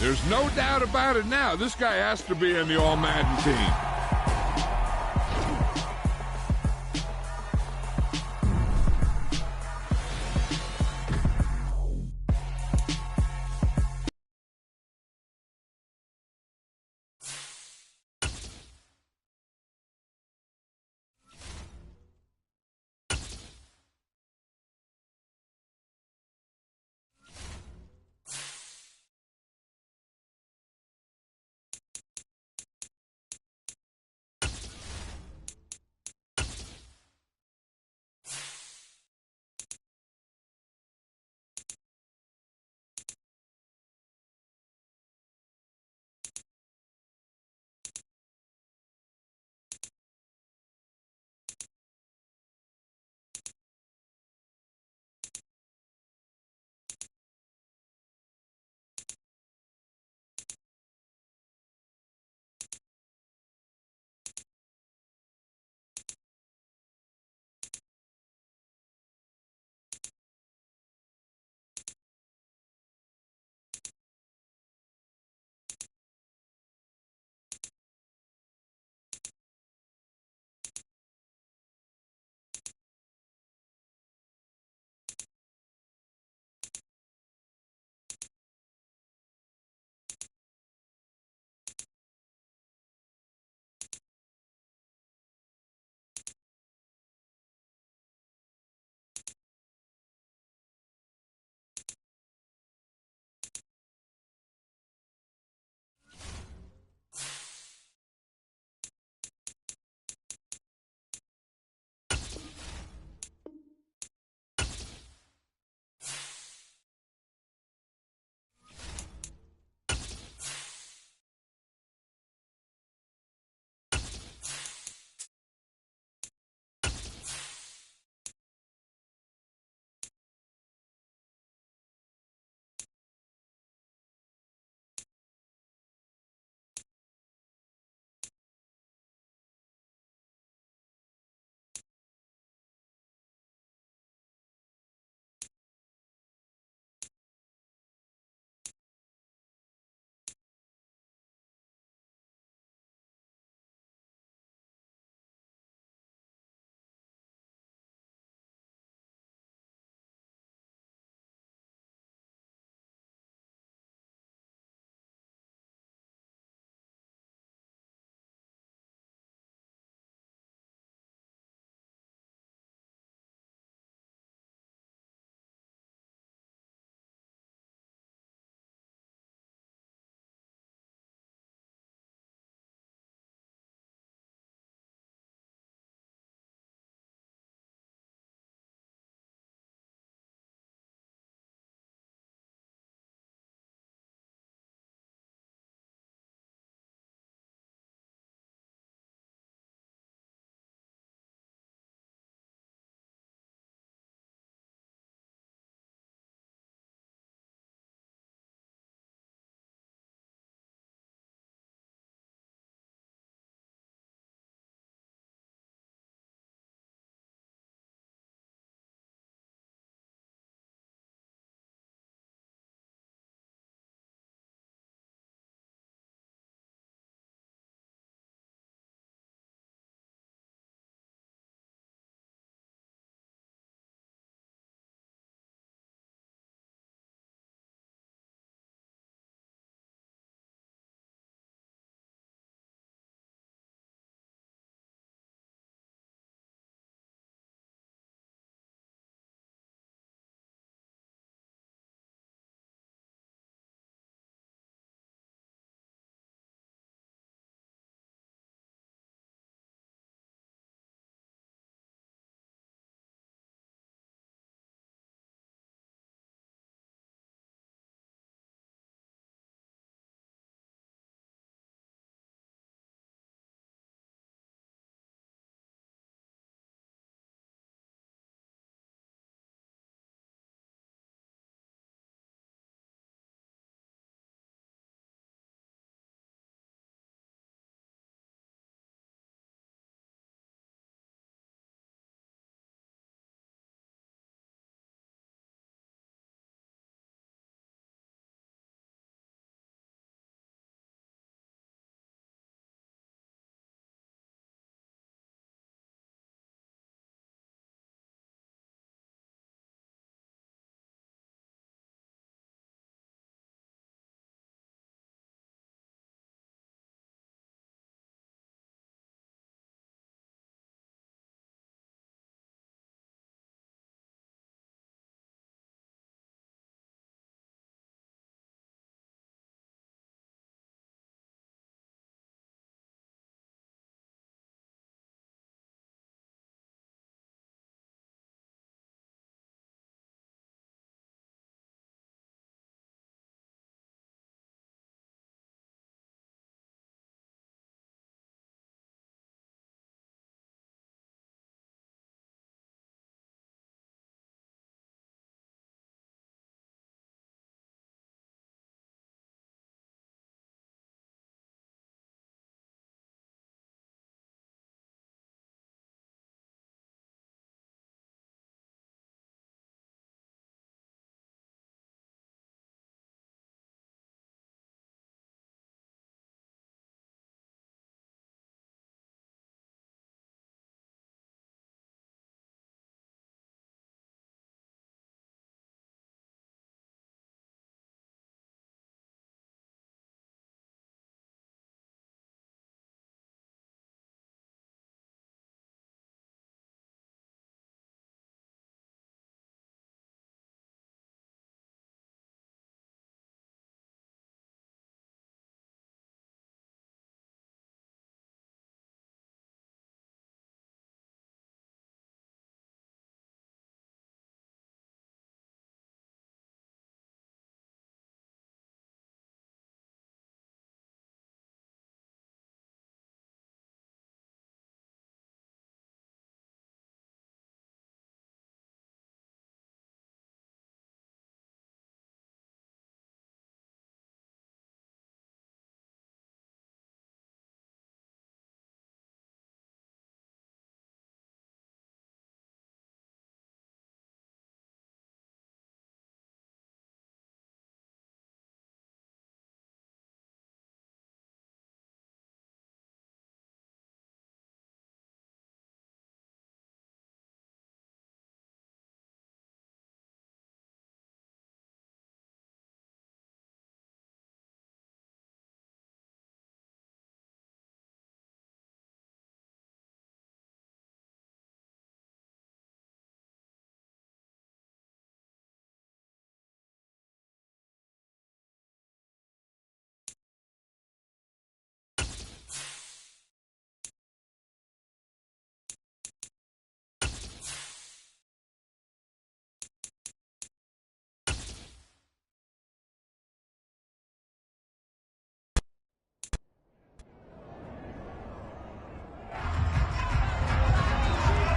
There's no doubt about it now. This guy has to be in the All-Madden team.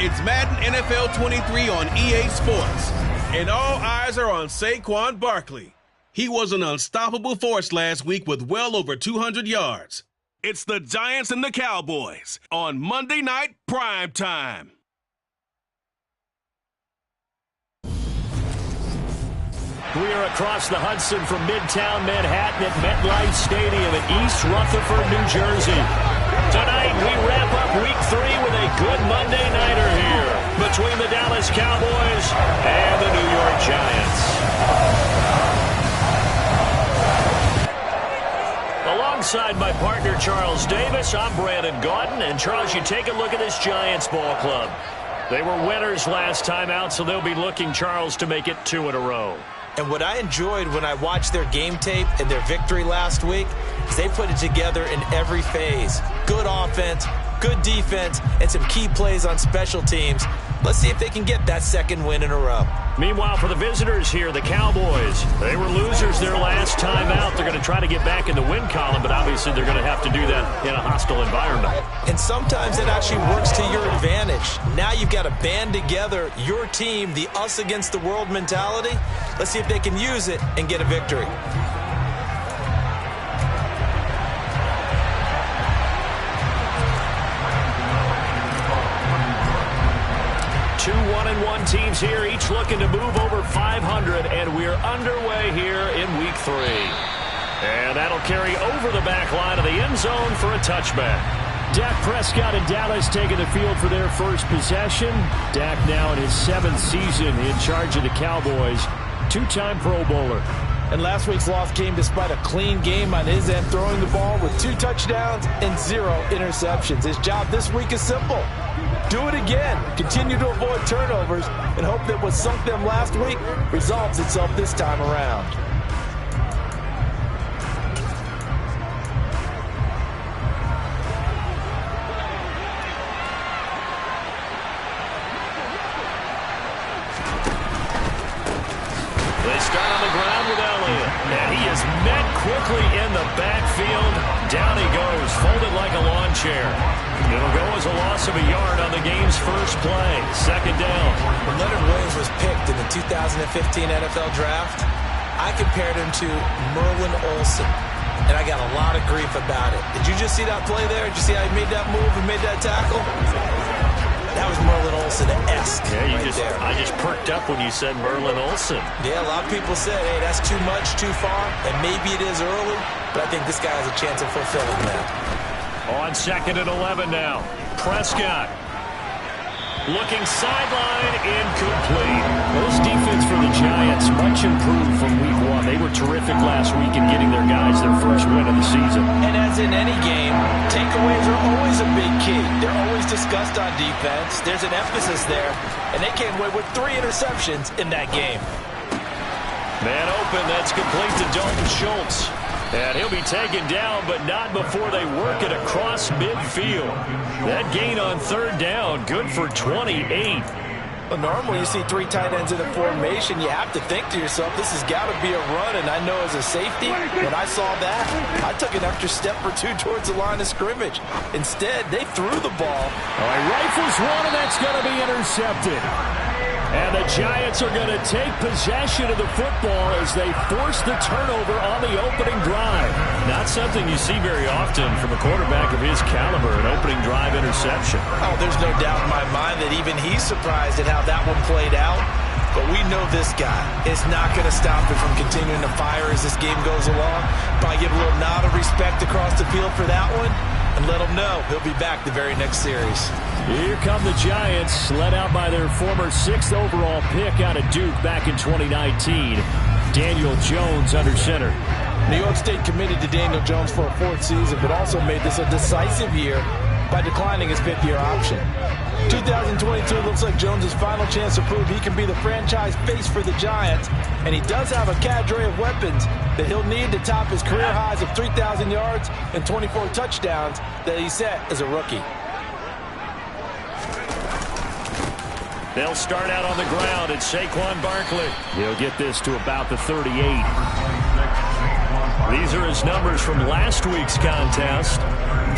It's Madden NFL 23 on EA Sports. And all eyes are on Saquon Barkley. He was an unstoppable force last week with well over 200 yards. It's the Giants and the Cowboys on Monday Night Prime Time. We are across the Hudson from Midtown Manhattan at MetLife Stadium in East Rutherford, New Jersey. Tonight, we wrap up Week 3 with a good Monday nighter here between the Dallas Cowboys and the New York Giants. Alongside my partner, Charles Davis, I'm Brandon Gaudin. And, Charles, you take a look at this Giants ball club. They were winners last time out, so they'll be looking, Charles, to make it 2 in a row. And what I enjoyed when I watched their game tape and their victory last week is they put it together in every phase. Good offense, good defense, and some key plays on special teams. Let's see if they can get that second win in a row. Meanwhile, for the visitors here, the Cowboys, they were losers their last time out. They're going to try to get back in the win column, but obviously they're going to have to do that in a hostile environment. And sometimes it actually works to your advantage. Now you've got to band together your team, the us against the world mentality. Let's see if they can use it and get a victory. 2 1-1 teams here, each looking to move over 500, and we're underway here in Week 3. And that'll carry over the back line of the end zone for a touchback. Dak Prescott and Dallas taking the field for their first possession. Dak now in his 7th season in charge of the Cowboys. 2-time Pro Bowler. And last week's loss came despite a clean game on his end, throwing the ball with 2 touchdowns and 0 interceptions. His job this week is simple. Do it again. Continue to avoid turnovers and hope that what sunk them last week resolves itself this time around. They start on the ground with Elliott. And he is met quickly in the backfield. Down he goes, folded like a lawn chair. It'll go as a loss of a yard on the game's first play. 2nd down. When Leonard Williams was picked in the 2015 NFL Draft, I compared him to Merlin Olsen, and I got a lot of grief about it. Did you just see that play there? Did you see how he made that move and made that tackle? That was Merlin Olsen-esque. Yeah, there. I just perked up when you said Merlin Olsen. Yeah, a lot of people said, hey, that's too much, too far, and maybe it is early, but I think this guy has a chance of fulfilling that. On 2nd and 11 now. Prescott looking sideline, incomplete. This defense for the Giants much improved from Week 1. They were terrific last week in getting their guys their first win of the season. And as in any game, takeaways are always a big key. They're always discussed on defense. There's an emphasis there, and they came away with 3 interceptions in that game. Man open, that's complete to Dalton Schultz. And he'll be taken down, but not before they work it across midfield. That gain on 3rd down, good for 28. Well, normally you see 3 tight ends in a formation, you have to think to yourself, this has got to be a run, and I know as a safety, when I saw that, I took an extra step or 2 towards the line of scrimmage. Instead, they threw the ball. All right, rifles one, and that's going to be intercepted. And the Giants are going to take possession of the football as they force the turnover on the opening drive. Not something you see very often from a quarterback of his caliber, an opening drive interception. Oh, there's no doubt in my mind that even he's surprised at how that one played out. But we know this guy is not going to stop him from continuing to fire as this game goes along. Probably give a little nod of respect across the field for that one and let him know he'll be back the very next series. Here come the Giants, led out by their former 6th overall pick out of Duke back in 2019. Daniel Jones under center. New York State committed to Daniel Jones for a 4th season, but also made this a decisive year by declining his 5th-year option. 2022 looks like Jones' final chance to prove he can be the franchise face for the Giants, and he does have a cadre of weapons that he'll need to top his career highs of 3,000 yards and 24 touchdowns that he set as a rookie. They'll start out on the ground at Saquon Barkley. He'll get this to about the 38. These are his numbers from last week's contest.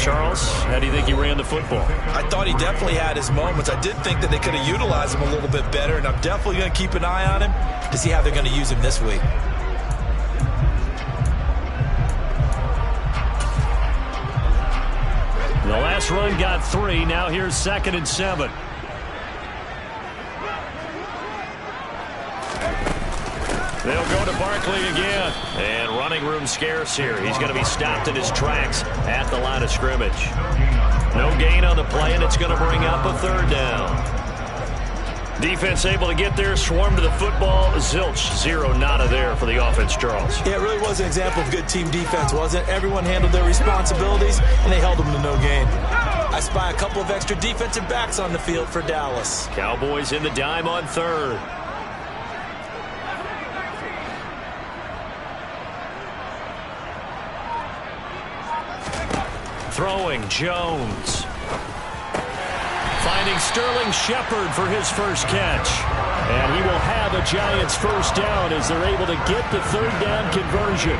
Charles, how do you think he ran the football? I thought he definitely had his moments. I did think that they could have utilized him a little bit better, and I'm definitely going to keep an eye on him to see how they're going to use him this week. The last run got 3. Now here's 2nd and 7. They'll go to Barkley again. And running room scarce here. He's going to be stopped in his tracks at the line of scrimmage. No gain on the play, and it's going to bring up a 3rd down. Defense able to get there, swarm to the football. Zilch, 0 nada there for the offense, Charles. Yeah, it really was an example of good team defense, wasn't it? Everyone handled their responsibilities, and they held them to no gain. I spy a couple of extra defensive backs on the field for Dallas. Cowboys in the dime on 3rd. Throwing, Jones. Finding Sterling Shepard for his first catch. And he will have a Giants first down as they're able to get the 3rd down conversion.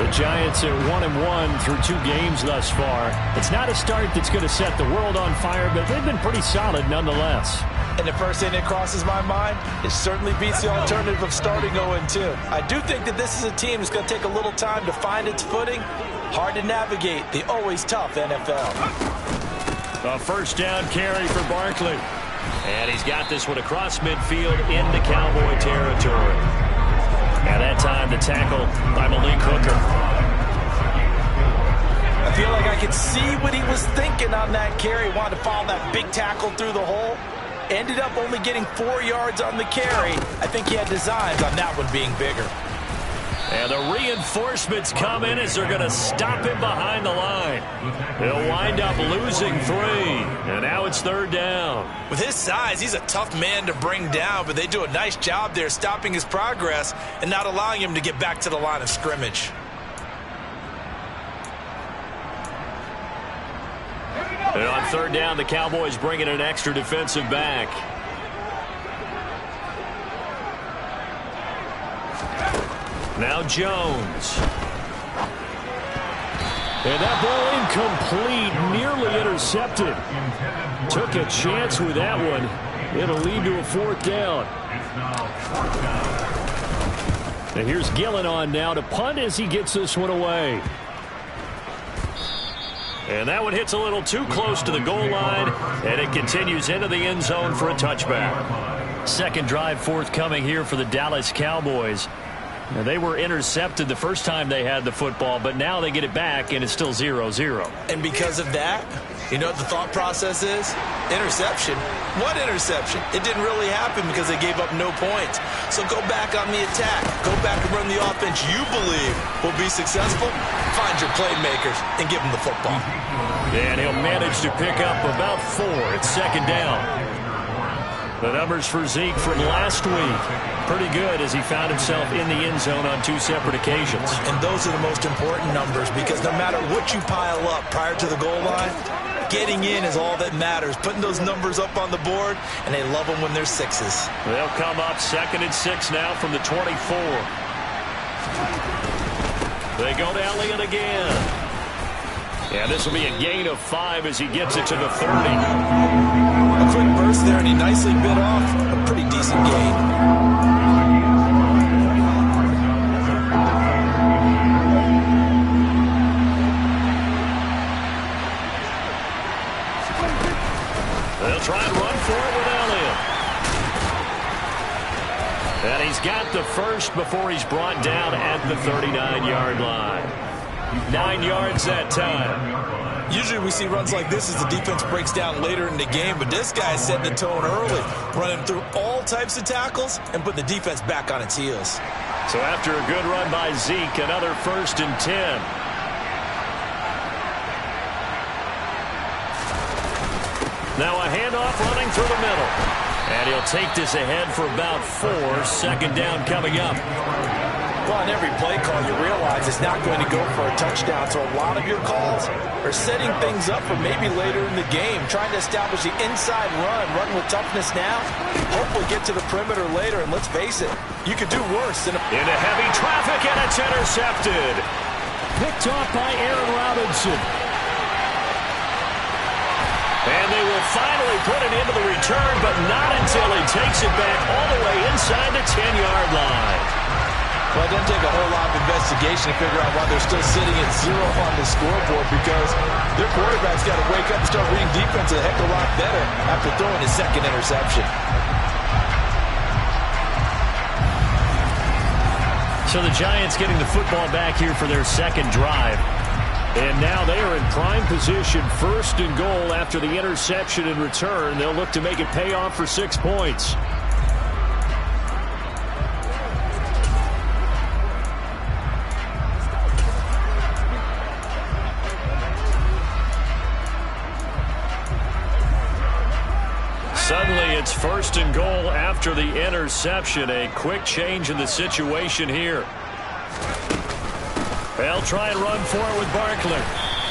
The Giants are 1-1 through 2 games thus far. It's not a start that's going to set the world on fire, but they've been pretty solid nonetheless. And the first thing that crosses my mind, it certainly beats the alternative of starting 0-2. I do think that this is a team that's going to take a little time to find its footing. Hard to navigate the always tough NFL. A first down carry for Barkley. And he's got this one across midfield into Cowboy territory. And that time the tackle by Malik Hooker. I feel like I could see what he was thinking on that carry. Wanted to follow that big tackle through the hole. Ended up only getting 4 yards on the carry. I think he had designs on that one being bigger. And the reinforcements come in as they're going to stop him behind the line. He'll wind up losing 3. And now it's 3rd down. With his size, he's a tough man to bring down, but they do a nice job there stopping his progress and not allowing him to get back to the line of scrimmage. And on 3rd down, the Cowboys bring in an extra defensive back. Now Jones. And that ball incomplete, nearly intercepted. Took a chance with that one. It'll lead to a 4th down. And here's Gillen on now to punt as he gets this one away. And that one hits a little too close to the goal line, and it continues into the end zone for a touchback. Second drive forthcoming here for the Dallas Cowboys. Now, they were intercepted the first time they had the football, but now they get it back, and it's still 0-0. And because of that, you know what the thought process is? Interception. What interception? It didn't really happen because they gave up no points. So go back on the attack. Go back and run the offense you believe will be successful. Find your playmakers and give them the football. And he'll manage to pick up about 4. It's 2nd down. The numbers for Zeke from last week, pretty good as he found himself in the end zone on 2 separate occasions. And those are the most important numbers because no matter what you pile up prior to the goal line, getting in is all that matters. Putting those numbers up on the board, and they love them when they're 6s. They'll come up 2nd and 6 now from the 24. They go to Elliott again. Yeah, this will be a gain of 5 as he gets it to the 30. A quick burst there, and he nicely bit off a pretty decent gain. They'll try and run for it with Elliott. And he's got the first before he's brought down at the 39-yard line. 9 yards that time. Usually we see runs like this as the defense breaks down later in the game, but this guy set the tone early, running through all types of tackles and put the defense back on its heels. So after a good run by Zeke, another 1st and 10. Now a handoff running through the middle. And he'll take this ahead for about 4. 2nd down coming up. Well, on every play call, you realize it's not going to go for a touchdown. So a lot of your calls are setting things up for maybe later in the game, trying to establish the inside run with toughness now. Hopefully get to the perimeter later, and let's face it, you could do worse. Into heavy traffic, and it's intercepted. Picked off by Aaron Robinson. And they will finally put it into the return, but not until he takes it back all the way inside the 10-yard line. Well, it doesn't take a whole lot of investigation to figure out why they're still sitting at 0 on the scoreboard, because their quarterback's got to wake up and start reading defense a heck of a lot better after throwing his second interception. So the Giants getting the football back here for their second drive. And now they are in prime position, 1st and goal after the interception and return. They'll look to make it pay off for 6 points. Suddenly it's 1st and goal after the interception. A quick change in the situation here. They'll try and run for it with Barkley.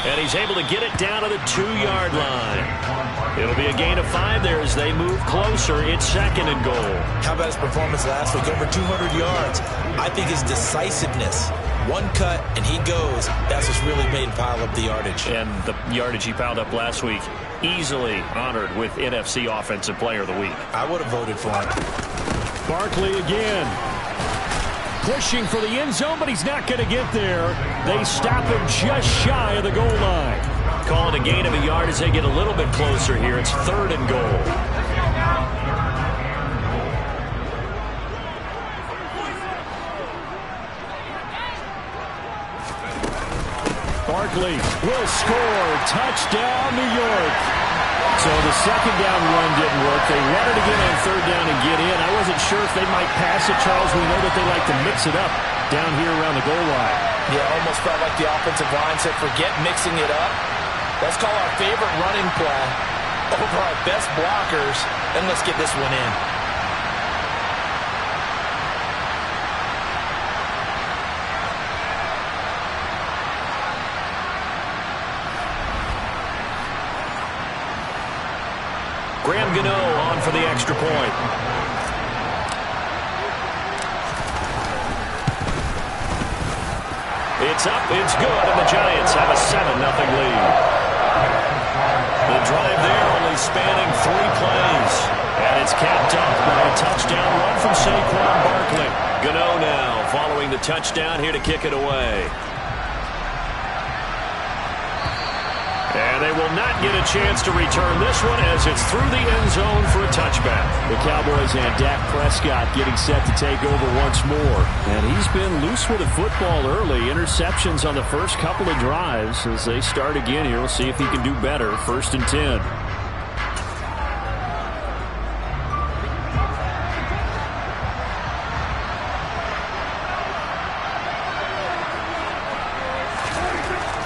And he's able to get it down to the 2-yard line. It'll be a gain of 5 there as they move closer. It's 2nd and goal. How about his performance last week? Over 200 yards. I think his decisiveness. One cut, and he goes. That's what's really made him pile up the yardage. And the yardage he piled up last week, easily honored with NFC Offensive Player of the Week. I would have voted for him. Barkley again. Pushing for the end zone, but he's not going to get there. They stop him just shy of the goal line. Call it a gain of a yard as they get a little bit closer here. It's 3rd and goal. Barkley will score. Touchdown, New York. So the second down run didn't work. They run it again on 3rd down and get in. I wasn't sure if they might pass it, Charles. We know that they like to mix it up down here around the goal line. Yeah, almost felt like the offensive line said, forget mixing it up. Let's call our favorite running play over our best blockers, and let's get this one in. Graham Gano on for the extra point. It's up, it's good, and the Giants have a 7-0 lead. The drive there only spanning 3 plays. And it's capped off by a touchdown run from Saquon Barkley. Gano now following the touchdown here to kick it away. And they will not get a chance to return this one as it's through the end zone for a touchback. The Cowboys and Dak Prescott getting set to take over once more. And he's been loose with the football early. Interceptions on the first couple of drives. As they start again here, we'll see if he can do better. 1st and 10.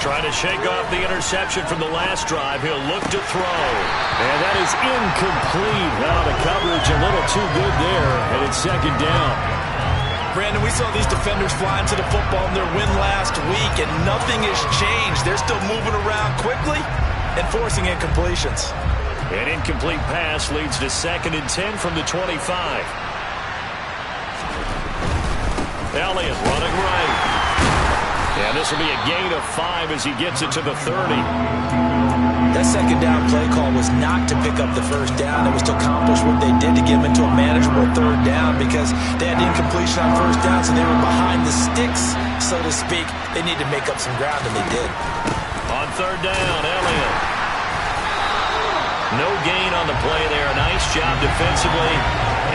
Trying to shake off the interception from the last drive. He'll look to throw. And that is incomplete. Now the coverage a little too good there. And it's 2nd down. Brandon, we saw these defenders flying to the football in their win last week, and nothing has changed. They're still moving around quickly and forcing incompletions. An incomplete pass leads to 2nd and 10 from the 25. Elliott running right. And this will be a gain of 5 as he gets it to the 30. That 2nd down play call was not to pick up the 1st down. It was to accomplish what they did to get them into a manageable 3rd down, because they had incompletion on 1st down, so they were behind the sticks, so to speak. They needed to make up some ground, and they did. On 3rd down, Elliott. No gain on the play there. Nice job defensively,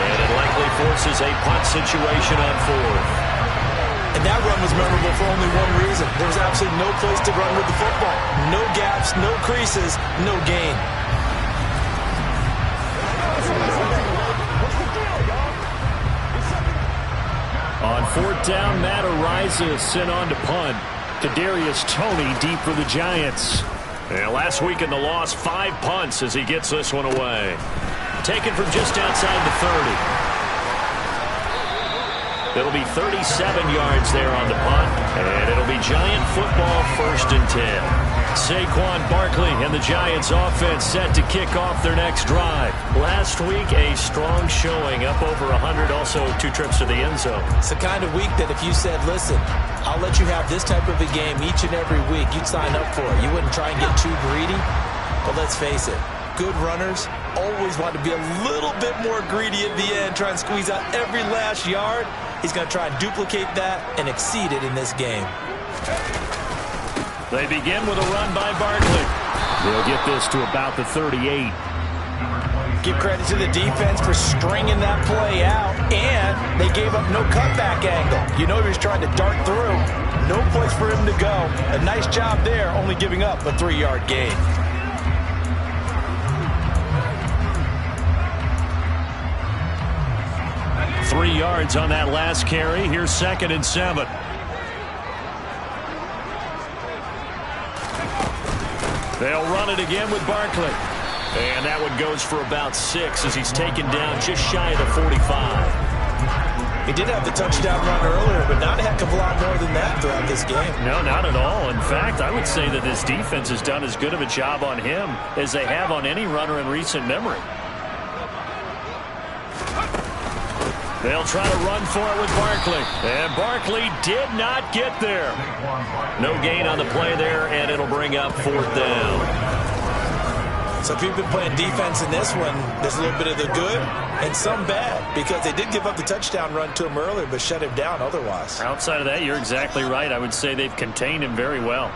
and it likely forces a punt situation on 4th. And that run was memorable for only one reason. There was absolutely no place to run with the football. No gaps, no creases, no gain. On 4th down, Matt Araiza sent on to punt. Kadarius Toney deep for the Giants. And last week in the loss, 5 punts as he gets this one away. Taken from just outside the 30. It'll be 37 yards there on the punt, and it'll be Giant football 1st and 10. Saquon Barkley and the Giants offense set to kick off their next drive. Last week, a strong showing, up over 100, also 2 trips to the end zone. It's the kind of week that if you said, listen, I'll let you have this type of a game each and every week, you'd sign up for it. You wouldn't try and get too greedy. But let's face it, good runners always want to be a little bit more greedy at the end, try and squeeze out every last yard. He's going to try and duplicate that and exceed it in this game. They begin with a run by Barkley. They'll get this to about the 38. Give credit to the defense for stringing that play out, and they gave up no cutback angle. You know he was trying to dart through. No place for him to go. A nice job there, only giving up a 3-yard gain. Three yards on that last carry. Here's 2nd and 7. They'll run it again with Barkley. And that one goes for about 6 as he's taken down just shy of the 45. He did have the touchdown run earlier, but not a heck of a lot more than that throughout this game. No, not at all. In fact, I would say that this defense has done as good of a job on him as they have on any runner in recent memory. They'll try to run for it with Barkley. And Barkley did not get there. No gain on the play there, and it'll bring up 4th down. So if you've been playing defense in this one, there's a little bit of the good and some bad, because they did give up the touchdown run to him earlier, but shut him down otherwise. Outside of that, you're exactly right. I would say they've contained him very well.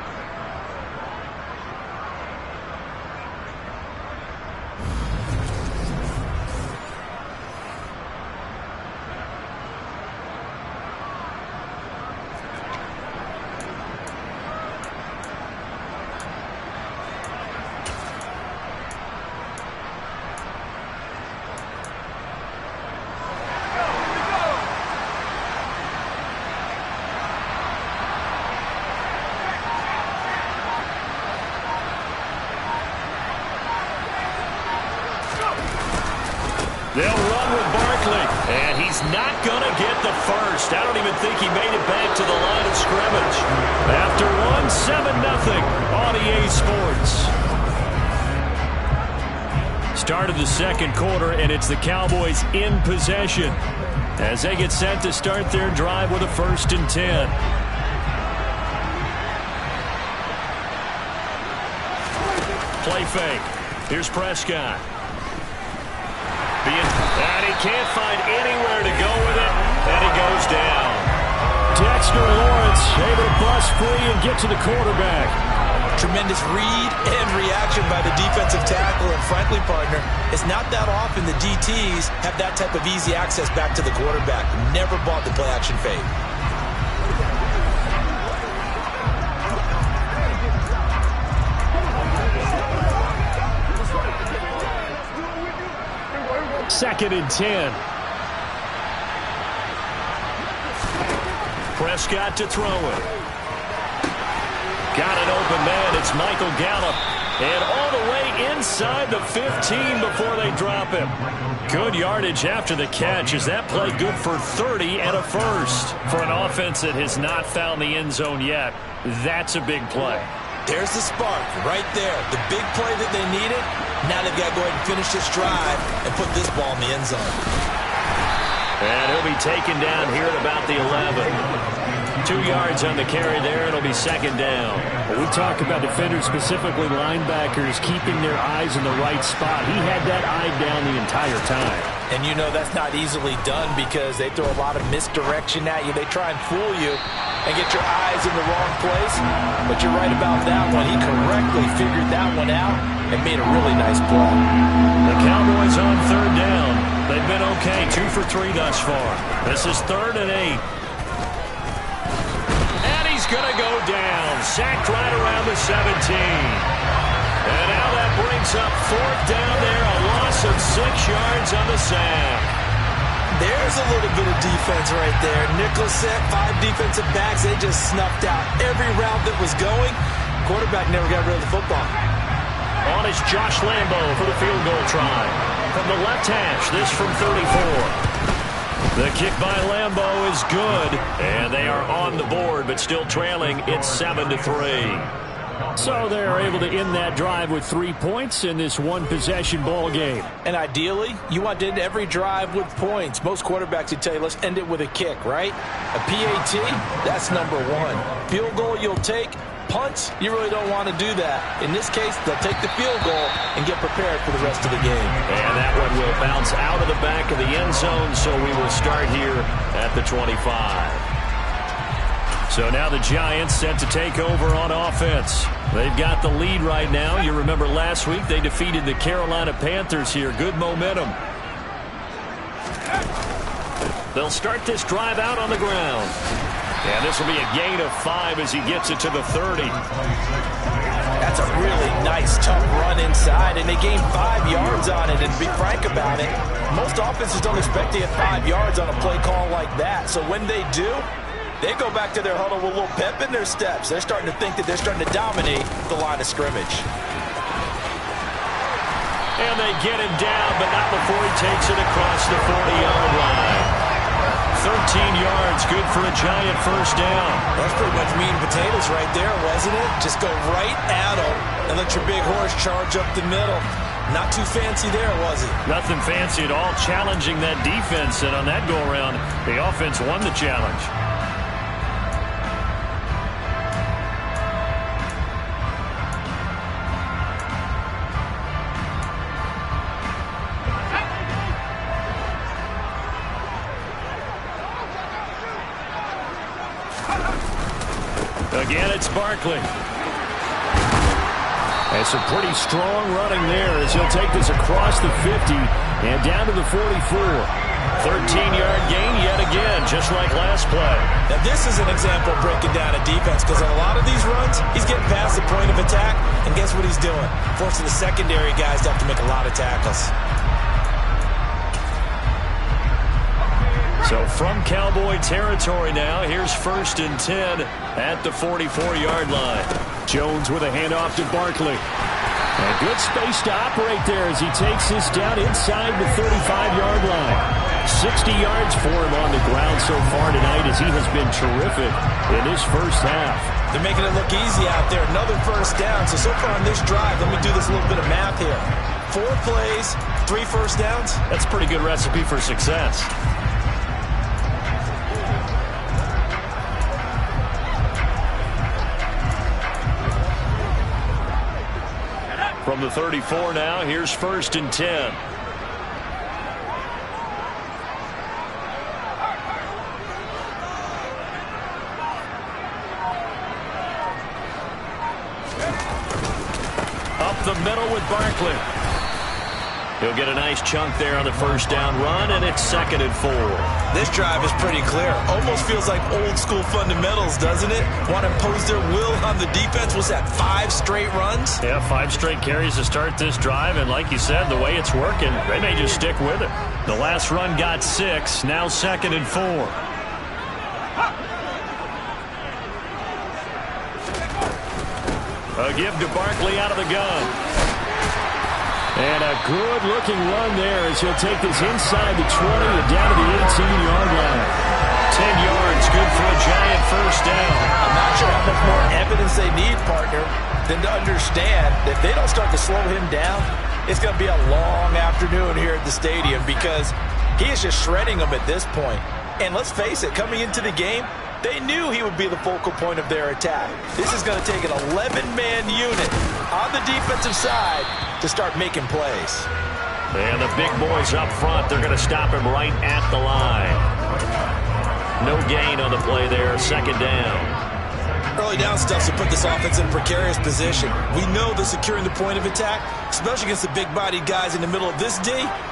They'll run with Barkley, and he's not going to get the first. I don't even think he made it back to the line of scrimmage. After one, 7-0 on EA Sports. Start of the second quarter, and it's the Cowboys in possession as they get set to start their drive with a 1st and 10. Play fake. Here's Prescott. And he can't find anywhere to go with it, and he goes down. Dexter Lawrence able to bust free and get to the quarterback. Tremendous read and reaction by the defensive tackle, and frankly, partner, it's not that often the DTs have that type of easy access back to the quarterback. Never bought the play-action fade. Second and 10. Prescott to throw it. Got an open man. It's Michael Gallup. And all the way inside the 15 before they drop him. Good yardage after the catch. Is that play good for 30 and a first? For an offense that has not found the end zone yet, that's a big play. There's the spark right there. The big play that they needed. Now they've got to go ahead and finish this drive and put this ball in the end zone. And he'll be taken down here at about the 11. 2 yards on the carry there. It'll be 2nd down. Well, we talk about defenders, specifically linebackers, keeping their eyes in the right spot. He had that eye down the entire time. And you know that's not easily done because they throw a lot of misdirection at you. They try and fool you and get your eyes in the wrong place. But you're right about that one. He correctly figured that one out and made a really nice play. The Cowboys on 3rd down. They've been okay, 2 for 3 thus far. This is 3rd and 8. And he's going to go down. Sacked right around the 17. And now that brings up 4th down there. A loss of 6 yards on the sack. There's a little bit of defense right there. Nickel set, 5 defensive backs. They just snuffed out every route that was going. Quarterback never got rid of the football. On is Josh Lambo for the field goal try. From the left hash, this from 34. The kick by Lambo is good. And they are on the board, but still trailing. It's 7-3. So they're able to end that drive with 3 points in this one-possession ball game. And ideally, you want to end every drive with points. Most quarterbacks would tell you, let's end it with a kick, right? A PAT, that's number one. Field goal you'll take. Punts, you really don't want to do that. In this case, they'll take the field goal and get prepared for the rest of the game. And that one will bounce out of the back of the end zone, so we will start here at the 25. So now the Giants set to take over on offense. They've got the lead right now. You remember last week they defeated the Carolina Panthers here. Good momentum. They'll start this drive out on the ground. And this will be a gain of 5 as he gets it to the 30. That's a really nice, tough run inside, and they gained 5 yards on it. And to be frank about it, most offenses don't expect to get 5 yards on a play call like that. So when they do, they go back to their huddle with a little pep in their steps. They're starting to think that they're starting to dominate the line of scrimmage. And they get him down, but not before he takes it across the 40-yard line. 13 yards, good for a Giant first down. That's pretty much meat and potatoes right there, wasn't it? Just go right at them and let your big horse charge up the middle. Not too fancy there, was it? Nothing fancy at all, challenging that defense, and on that go-around, the offense won the challenge. Again, it's Barkley. And some pretty strong running there as he'll take this across the 50 and down to the 44. 13-yard gain yet again, just like last play. Now, this is an example of breaking down a defense because on a lot of these runs, he's getting past the point of attack, and guess what he's doing? Forcing the secondary guys to have to make a lot of tackles. So from Cowboy territory now, here's 1st and 10 at the 44-yard line. Jones with a handoff to Barkley. A good space to operate there as he takes this down inside the 35-yard line. 60 yards for him on the ground so far tonight as he has been terrific in this first half. They're making it look easy out there. Another first down. So far on this drive, let me do this little bit of math here. 4 plays, 3 first downs. That's a pretty good recipe for success. From the 34 now, here's 1st and 10. Up the middle with Barkley. He'll get a nice chunk there on the first down run, and it's 2nd and 4. This drive is pretty clear. Almost feels like old school fundamentals, doesn't it? Want to impose their will on the defense. Was that 5 straight runs? Yeah, 5 straight carries to start this drive, and like you said, the way it's working, they may just stick with it. The last run got 6, now 2nd and 4. A give to Barkley out of the gun. And a good-looking run there as he'll take this inside the 20 and down to the 18-yard line. 10 yards, good for a Giant first down. I'm not sure how much more evidence they need, partner, than to understand that if they don't start to slow him down, it's going to be a long afternoon here at the stadium because he is just shredding them at this point. And let's face it, coming into the game, they knew he would be the focal point of their attack. This is going to take an 11-man unit on the defensive side to start making plays. And the big boys up front, they're going to stop him right at the line. No gain on the play there, 2nd down. Early down stuff to put this offense in a precarious position. We know that securing the point of attack, especially against the big-bodied guys in the middle of this D,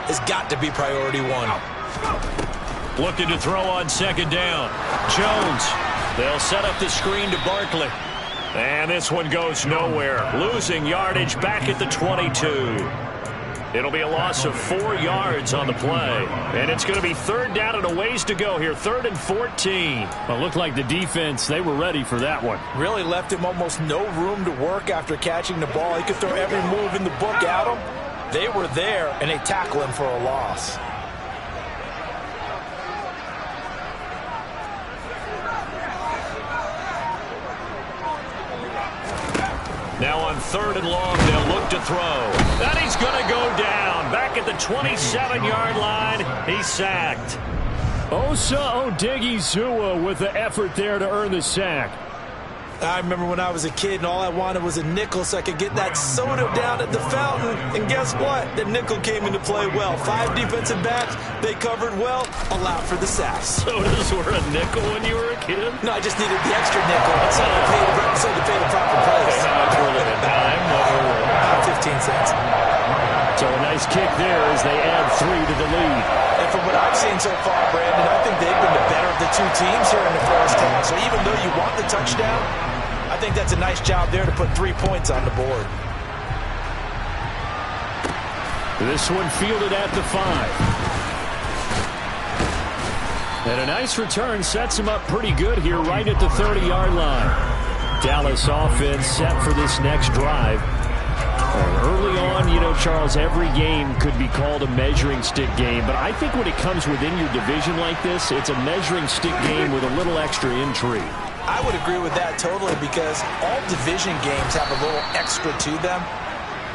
has got to be priority 1. Looking to throw on 2nd down. Jones. They'll set up the screen to Barkley. And this one goes nowhere. Losing yardage back at the 22. It'll be a loss of 4 yards on the play. And it's going to be 3rd down and a ways to go here. 3rd and 14. Well, it looked like the defense, they were ready for that one. Really left him almost no room to work after catching the ball. He could throw every move in the book at him. They were there, and they tackle him for a loss. 3rd and long. They'll look to throw. And he's going to go down. Back at the 27-yard line. He's sacked. Osa Odighizuwa with the effort there to earn the sack. I remember when I was a kid and all I wanted was a nickel so I could get that soda down at the fountain. And guess what? The nickel came into play well. 5 defensive backs, they covered well, allowed for the sacks. Sodas were a nickel when you were a kid? No, I just needed the extra nickel so to pay the proper price. How much were they at the time? About 15 cents. So a nice kick there as they add 3 to the lead. And from what I've seen so far, Brandon, I think they've been the better of the 2 teams here in the first half. So even though you want the touchdown, I think that's a nice job there to put 3 points on the board. This one fielded at the 5. And a nice return sets him up pretty good here right at the 30-yard line. Dallas offense set for this next drive. Early on, you know, Charles, every game could be called a measuring stick game. But I think when it comes within your division like this, it's a measuring stick game with a little extra intrigue. I would agree with that totally because all division games have a little extra to them.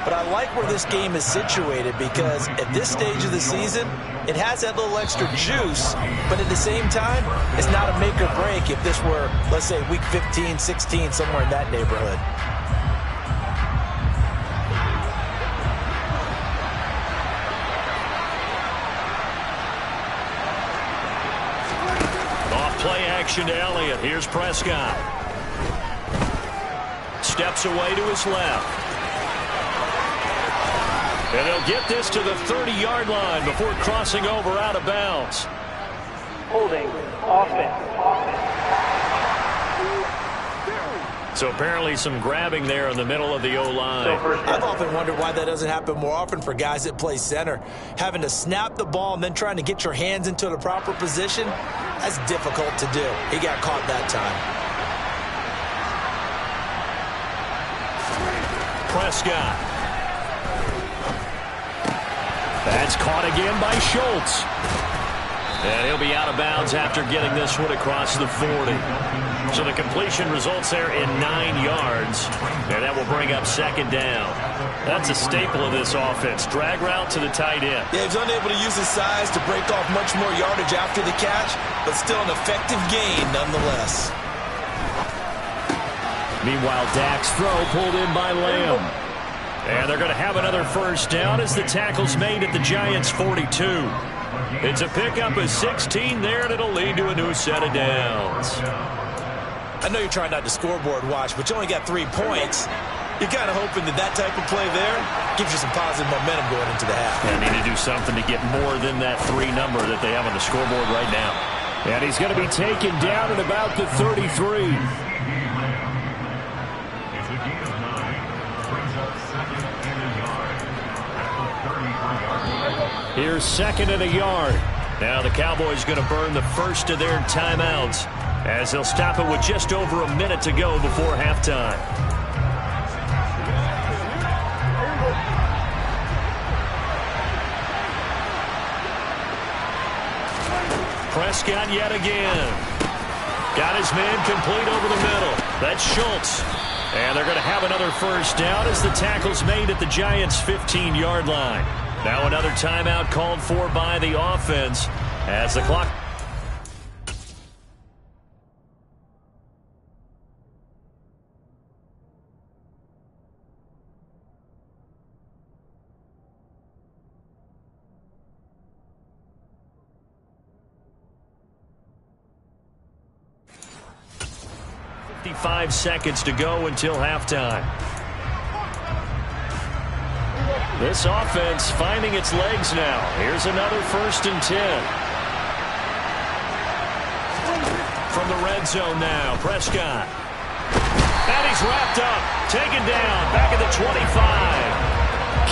But I like where this game is situated because at this stage of the season, it has that little extra juice. But at the same time, it's not a make or break if this were, let's say, week 15, 16, somewhere in that neighborhood. Play action to Elliott. Here's Prescott. Steps away to his left. And he'll get this to the 30-yard line before crossing over out of bounds. Holding. Offense. So apparently some grabbing there in the middle of the O-line. I've often wondered why that doesn't happen more often for guys that play center. Having to snap the ball and then trying to get your hands into the proper position, that's difficult to do. He got caught that time. Prescott. That's caught again by Schultz. And he'll be out of bounds after getting this one across the 40. So the completion results there in 9 yards. And that will bring up 2nd down. That's a staple of this offense. Drag route to the tight end. Yeah, he's unable to use his size to break off much more yardage after the catch, but still an effective gain nonetheless. Meanwhile, Dak's throw pulled in by Lamb. And they're going to have another 1st down as the tackle's made at the Giants' 42. It's a pickup of 16 there, and it'll lead to a new set of downs. I know you're trying not to scoreboard watch, but you only got 3 points. You're kind of hoping that that type of play there gives you some positive momentum going into the half. They need to do something to get more than that 3 number that they have on the scoreboard right now. And he's going to be taken down at about the 33. Here's 2nd and a yard. Now the Cowboys going to burn the first of their timeouts as they'll stop it with just over a minute to go before halftime. Prescott yet again. Got his man complete over the middle. That's Schultz. And they're going to have another 1st down as the tackle's made at the Giants' 15-yard line. Now another timeout called for by the offense as the clock. Five seconds to go until halftime. This offense finding its legs now. Here's another 1st and 10. From the red zone now, Prescott. And he's wrapped up, taken down, back at the 25.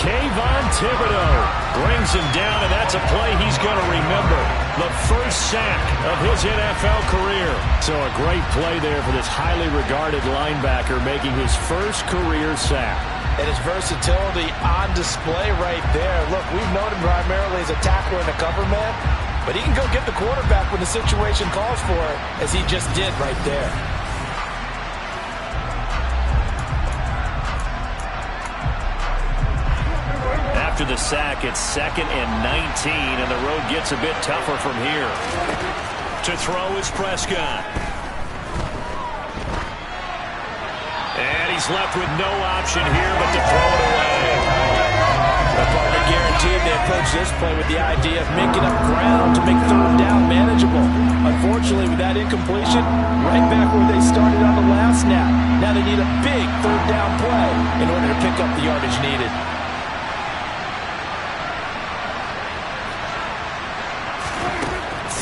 Kayvon Thibodeau brings him down, and that's a play he's going to remember. The first sack of his NFL career. So a great play there for this highly regarded linebacker making his first career sack. And his versatility on display right there. Look, we've known him primarily as a tackler and a cover man, but he can go get the quarterback when the situation calls for it, as he just did right there. after the sack. It's 2nd and 19, and the road gets a bit tougher from here. To throw is Prescott. And he's left with no option here but to throw it away. The partner guaranteed they approach this play with the idea of making up ground to make 3rd down manageable. Unfortunately, with that incompletion, right back where they started on the last snap. Now they need a big 3rd down play in order to pick up the yardage needed.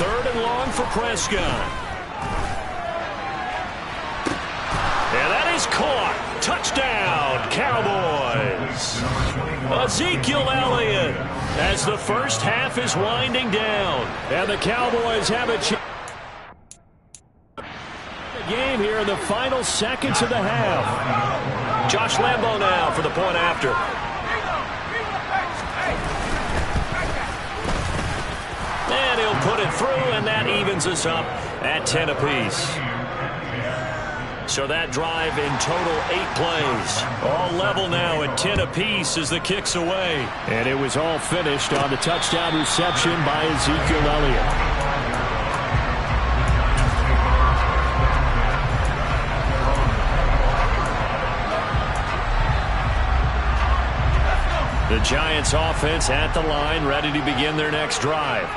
Third and long for Prescott. And that is caught. Touchdown, Cowboys. Ezekiel Elliott as the first half is winding down. And the Cowboys have a chance. The game here in the final seconds of the half. Josh Lambo now for the point after. And he'll put it through, and that evens us up at 10 apiece. So that drive in total 8 plays. All level now at 10 apiece as the kick's away. And it was all finished on the touchdown reception by Ezekiel Elliott. The Giants offense at the line, ready to begin their next drive.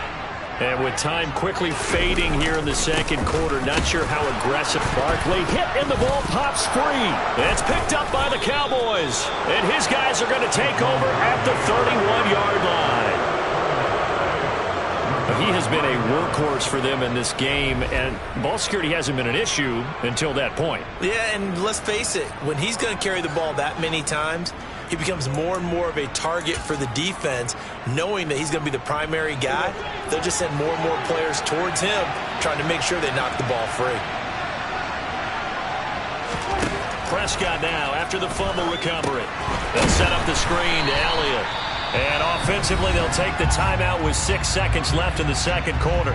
And with time quickly fading here in the second quarter, not sure how aggressive. Barkley hit and the ball pops free. It's picked up by the Cowboys. And his guys are going to take over at the 31-yard line. He has been a workhorse for them in this game, and ball security hasn't been an issue until that point. Yeah, and let's face it, when he's going to carry the ball that many times, he becomes more and more of a target for the defense, knowing that he's going to be the primary guy. They'll just send more and more players towards him, trying to make sure they knock the ball free. Prescott now after the fumble recovery. They'll set up the screen to Elliott. And offensively, they'll take the timeout with 6 seconds left in the second quarter.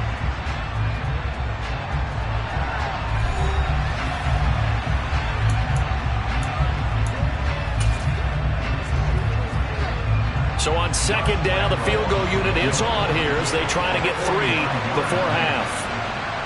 So on second down, the field goal unit is on here as they try to get 3 before half.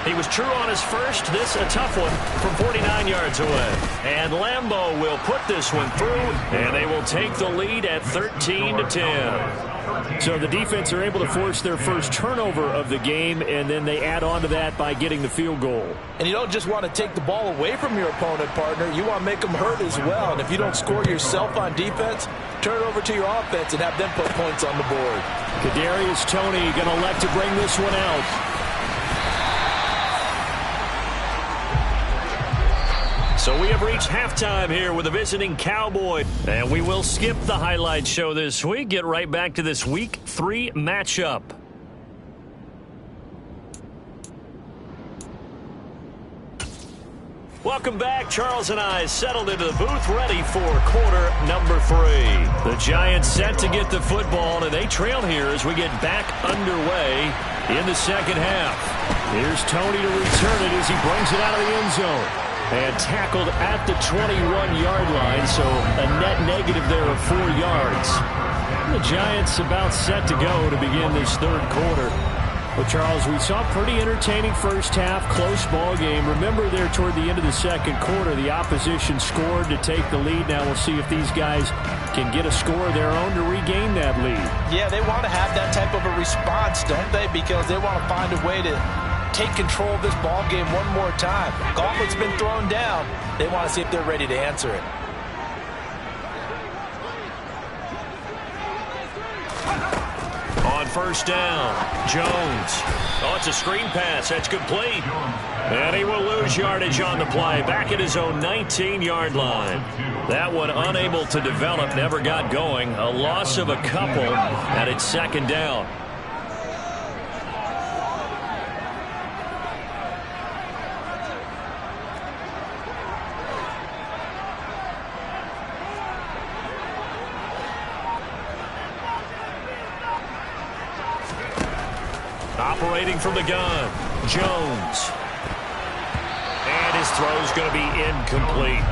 He was true on his first. This a tough one from 49 yards away. And Lambo will put this one through, and they will take the lead at 13-10. So the defense are able to force their first turnover of the game, and then they add on to that by getting the field goal. And you don't just want to take the ball away from your opponent, partner. You want to make them hurt as well. And if you don't score yourself on defense, turn it over to your offense and have them put points on the board. Kadarius Toney going to elect to bring this one out. So we have reached halftime here with a visiting Cowboy. And we will skip the highlight show this week. Get right back to this Week 3 matchup. Welcome back. Charles and I settled into the booth, ready for quarter number 3. The Giants set to get the football, and they trail here as we get back underway in the second half. Here's Toney to return it as he brings it out of the end zone. And tackled at the 21-yard line, so a net negative there of 4 yards. The Giants about set to go to begin this third quarter. Well, Charles, we saw a pretty entertaining first half, close ball game. Remember there toward the end of the second quarter, the opposition scored to take the lead. Now we'll see if these guys can get a score of their own to regain that lead. Yeah, they want to have that type of a response, don't they? Because they want to find a way to take control of this ball game one more time. Gauntlet's been thrown down. They want to see if they're ready to answer it. On first down, Jones. Oh, it's a screen pass. That's complete. And he will lose yardage on the play. Back at his own 19-yard line. That one unable to develop, never got going. A loss of a couple, and it's second down. Operating from the gun, Jones. And his throw's going to be incomplete.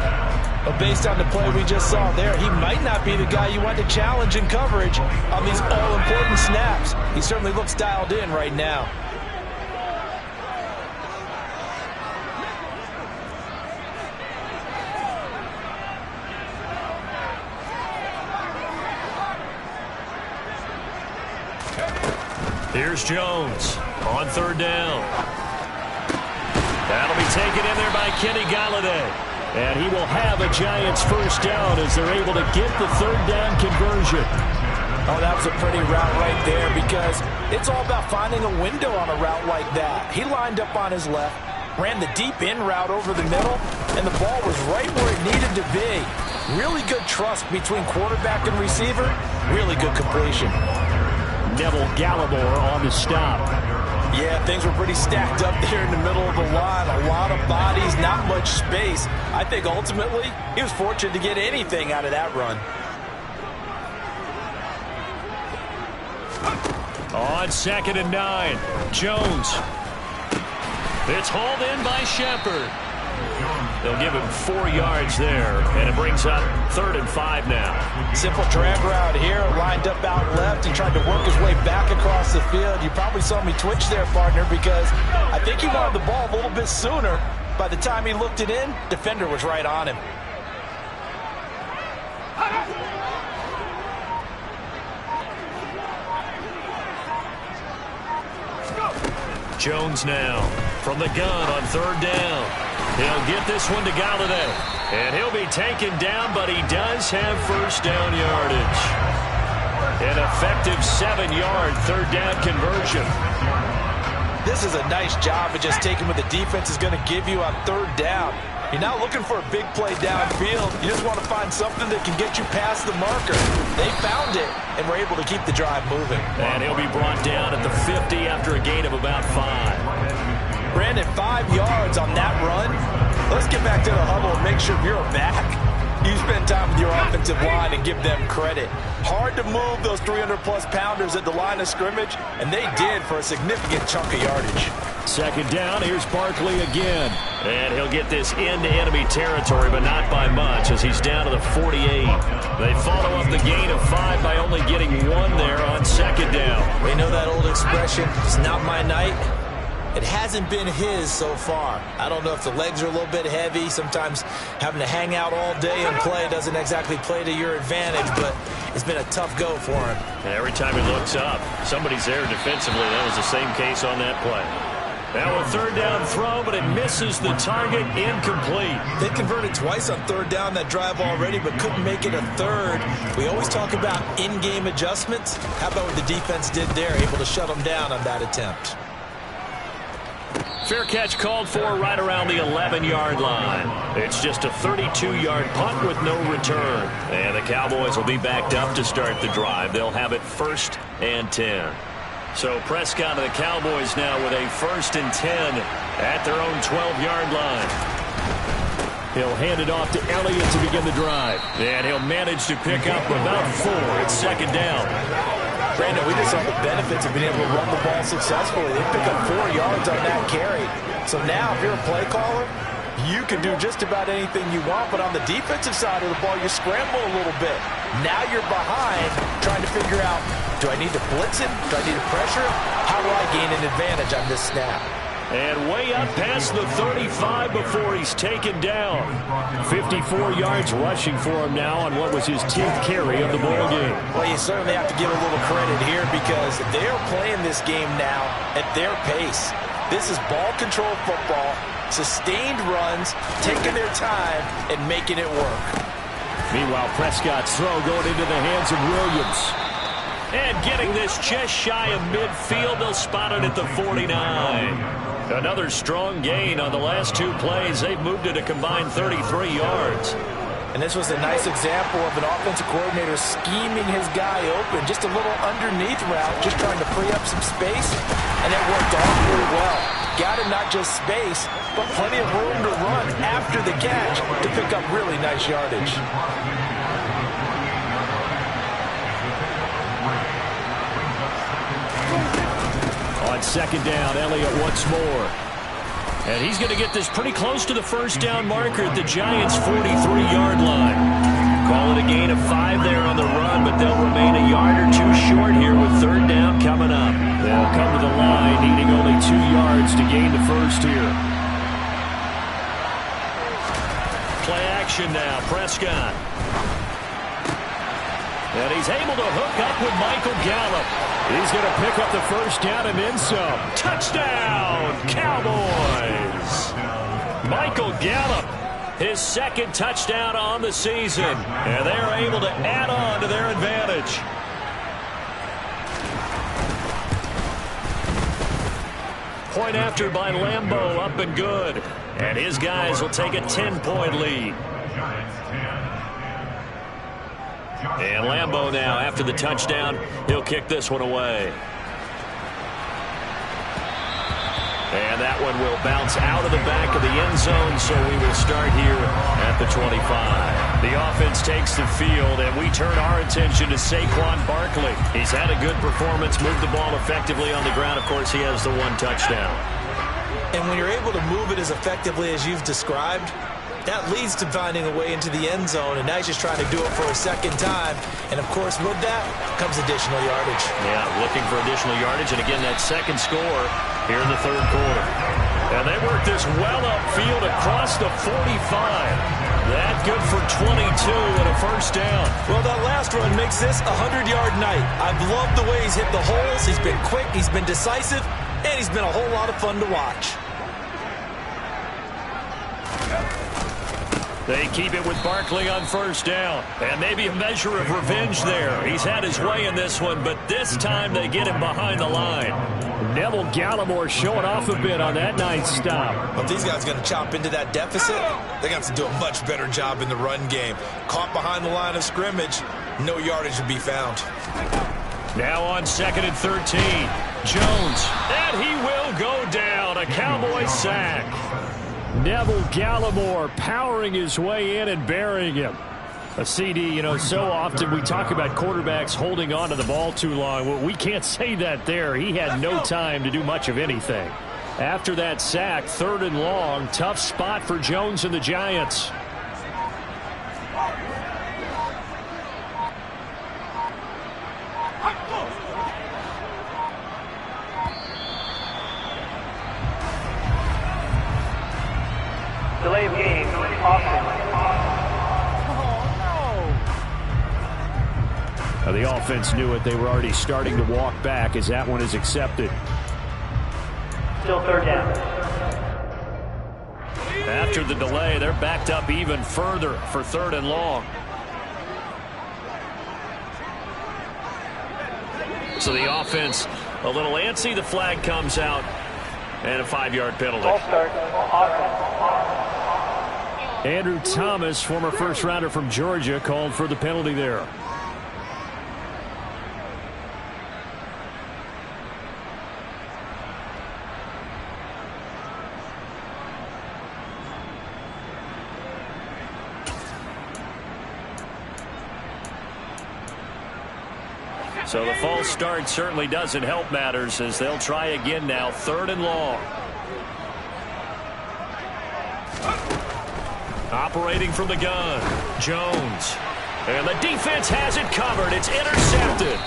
But based on the play we just saw there, he might not be the guy you want to challenge in coverage on these all-important snaps. He certainly looks dialed in right now. Here's Jones on third down. That'll be taken in there by Kenny Golladay. And he will have a Giants first down as they're able to get the third down conversion. Oh, that was a pretty route right there because it's all about finding a window on a route like that. He lined up on his left, ran the deep in route over the middle, and the ball was right where it needed to be. Really good trust between quarterback and receiver. Really good completion. Neville Gallimore on the stop. Yeah, things were pretty stacked up there in the middle of the line. A lot of bodies, not much space. I think ultimately he was fortunate to get anything out of that run. On 2nd and 9, Jones. It's hauled in by Shepard. They'll give him 4 yards there, and it brings up 3rd and 5 now. Simple drag route here, lined up out left and tried to work his way back across the field. You probably saw me twitch there, partner, because I think he wanted the ball a little bit sooner. By the time he looked it in, defender was right on him. Jones now from the gun on 3rd down. He'll get this one to Golladay. And he'll be taken down, but he does have first down yardage. An effective 7-yard third down conversion. This is a nice job of just taking what the defense is going to give you on 3rd down. You're not looking for a big play downfield. You just want to find something that can get you past the marker. They found it and were able to keep the drive moving. And he'll be brought down at the 50 after a gain of about 5. Brandon, 5 yards on that run. Let's get back to the huddle and make sure you're back. You spend time with your offensive line and give them credit. Hard to move those 300-plus pounders at the line of scrimmage, and they did for a significant chunk of yardage. 2nd down, here's Barkley again. And he'll get this into enemy territory, but not by much as he's down to the 48. They follow up the gain of 5 by only getting 1 there on 2nd down. We know that old expression, it's not my night. It hasn't been his so far. I don't know if the legs are a little bit heavy. Sometimes having to hang out all day and play doesn't exactly play to your advantage, but it's been a tough go for him. And every time he looks up, somebody's there defensively. That was the same case on that play. Now a 3rd down throw, but it misses the target, incomplete. They converted twice on 3rd down that drive already, but couldn't make it a 3rd. We always talk about in-game adjustments. How about what the defense did there, able to shut them down on that attempt? Fair catch called for right around the 11-yard line. It's just a 32-yard punt with no return. And the Cowboys will be backed up to start the drive. They'll have it 1st and 10. So Prescott and the Cowboys now with a 1st and 10 at their own 12-yard line. He'll hand it off to Elliott to begin the drive. And he'll manage to pick up about 4 at 2nd down. Brandon, we just saw the benefits of being able to run the ball successfully. They pick up 4 yards on that carry. So now, if you're a play caller, you can do just about anything you want. But on the defensive side of the ball, you scramble a little bit. Now you're behind, trying to figure out, do I need to blitz him? Do I need to pressure him? How do I gain an advantage on this snap? And way up past the 35 before he's taken down. 54 yards rushing for him now on what was his 10th carry of the ball game. Well, you certainly have to give a little credit here because they're playing this game now at their pace. This is ball control football, sustained runs, taking their time and making it work. Meanwhile, Prescott's throw going into the hands of Williams. And getting this just shy of midfield, they'll spot it at the 49. Another strong gain on the last 2 plays. They've moved it a combined 33 yards. And this was a nice example of an offensive coordinator scheming his guy open. Just a little underneath route, just trying to free up some space. And it worked out really well. Got him not just space, but plenty of room to run after the catch to pick up really nice yardage. On 2nd down, Elliott once more. And he's going to get this pretty close to the first down marker at the Giants' 43-yard line. Call it a gain of 5 there on the run, but they'll remain a yard or 2 short here with third down coming up. They'll come to the line needing only 2 yards to gain the first here. Play action now, Prescott. And he's able to hook up with Michael Gallup. He's going to pick up the first down and then some. Touchdown, Cowboys! Michael Gallup, his second touchdown on the season. And they're able to add on to their advantage. Point after by Lambeau, up and good. And his guys will take a 10-point lead. And Lambeau now, after the touchdown, he'll kick this one away. And that one will bounce out of the back of the end zone, so we will start here at the 25. The offense takes the field, and we turn our attention to Saquon Barkley. He's had a good performance, moved the ball effectively on the ground. Of course, he has the 1 touchdown. And when you're able to move it as effectively as you've described, that leads to finding a way into the end zone, and now he's just trying to do it for a second time. And, of course, with that comes additional yardage. Yeah, looking for additional yardage, and again, that second score here in the third quarter. And they work this well upfield across the 45. That good for 22 and a first down. Well, that last run makes this a 100-yard night. I've loved the way he's hit the holes. He's been quick, he's been decisive, and he's been a whole lot of fun to watch. They keep it with Barkley on first down. And maybe a measure of revenge there. He's had his way in this one, but this time they get him behind the line. Neville Gallimore showing off a bit on that nice stop. Well, if these guys are going to chop into that deficit, they're going to have to do a much better job in the run game. Caught behind the line of scrimmage, no yardage to be found. Now on 2nd and 13, Jones. And he will go down. A Cowboy sack. Neville Gallimore powering his way in and burying him. A CD, you know, so often we talk about quarterbacks holding on to the ball too long. Well, we can't say that there. He had no time to do much of anything. After that sack, 3rd and long, tough spot for Jones and the Giants. Delay of game, offense. Now, the offense knew it. They were already starting to walk back as that one is accepted. Still third down. After the delay, they're backed up even further for 3rd and long. So the offense a little antsy. The flag comes out and a 5-yard penalty. Ball start, offense. Andrew Thomas, former first-rounder from Georgia, called for the penalty there. So the false start certainly doesn't help matters as they'll try again now. 3rd and long. Operating from the gun, Jones. And the defense has it covered. It's intercepted.